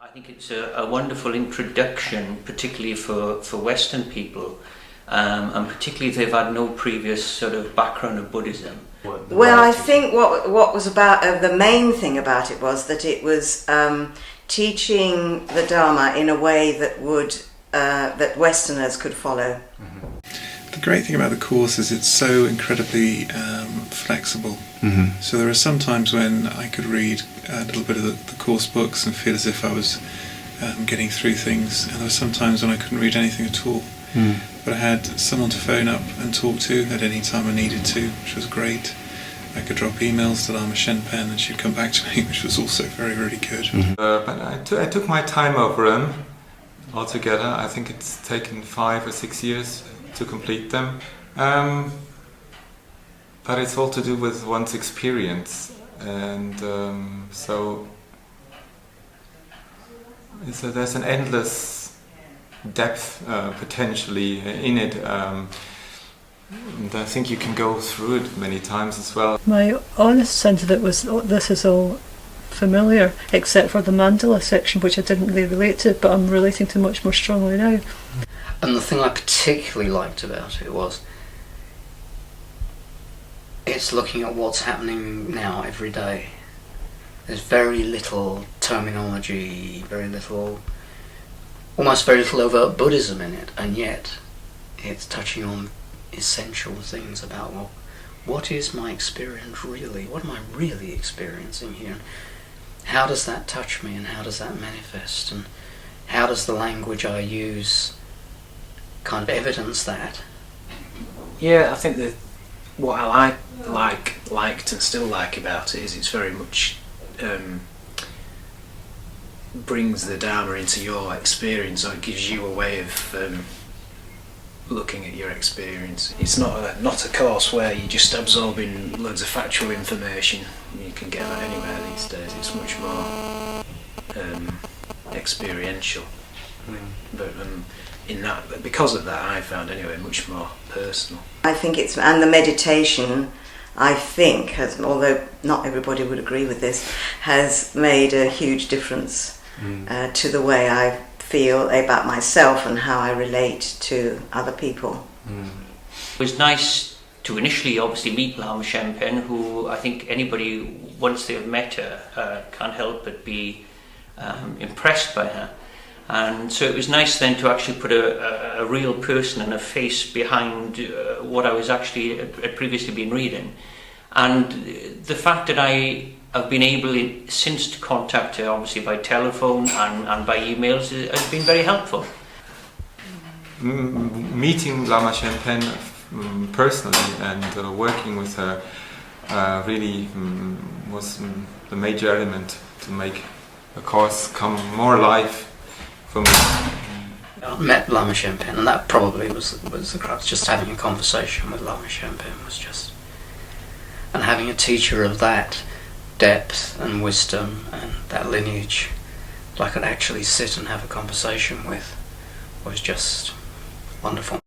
I think it's a wonderful introduction, particularly for Western people, and particularly if they've had no previous sort of background of Buddhism. Well, I think what was about the main thing about it was that it was teaching the Dharma in a way that would that Westerners could follow. Mm-hmm. The great thing about the course is it's so incredibly flexible. Mm-hmm. So there are some times when I could read a little bit of the course books and feel as if I was getting through things, and there were some times when I couldn't read anything at all. Mm. But I had someone to phone up and talk to at any time I needed to, which was great. I could drop emails to Lama Shenpen and she'd come back to me, which was also very, very good. Mm-hmm. But I took my time over them altogether. I think it's taken 5 or 6 years to complete them. But it's all to do with one's experience. And so there's an endless depth potentially in it. And I think you can go through it many times as well. My honest sense of it was, oh, this is all familiar, except for the mandala section, which I didn't really relate to, but I'm relating to much more strongly now. And the thing I particularly liked about it was it's looking at what's happening now every day. There's very little terminology, almost very little overt Buddhism in it, and yet it's touching on essential things about, well, what is my experience really? What am I really experiencing here? How does that touch me, and how does that manifest, and how does the language I use kind of evidence that? Yeah, I think that what I liked and still like about it is it's very much brings the Dharma into your experience, or it gives you a way of looking at your experience. It's not a course where you're just absorbing loads of factual information. You can get that anywhere these days. It's much more experiential. But in that, because of that, I found anyway much more personal. I think and the meditation, I think, has, although not everybody would agree with this, has made a huge difference to the way I feel about myself and how I relate to other people. It was nice to initially obviously meet Lama Shenpen, who I think anybody, once they've met her, can't help but be impressed by her. And so it was nice then to actually put a real person and a face behind what I was actually had previously been reading. And the fact that I have been able since to contact her, obviously by telephone and by emails, has been very helpful. Meeting Lama Shenpen personally and working with her really was the major element to make the course come more alive for me. I met Lama Shenpen, and that probably was the crux. Just having a conversation with Lama Shenpen was just... And having a teacher of that depth and wisdom and that lineage that I could actually sit and have a conversation with was just wonderful.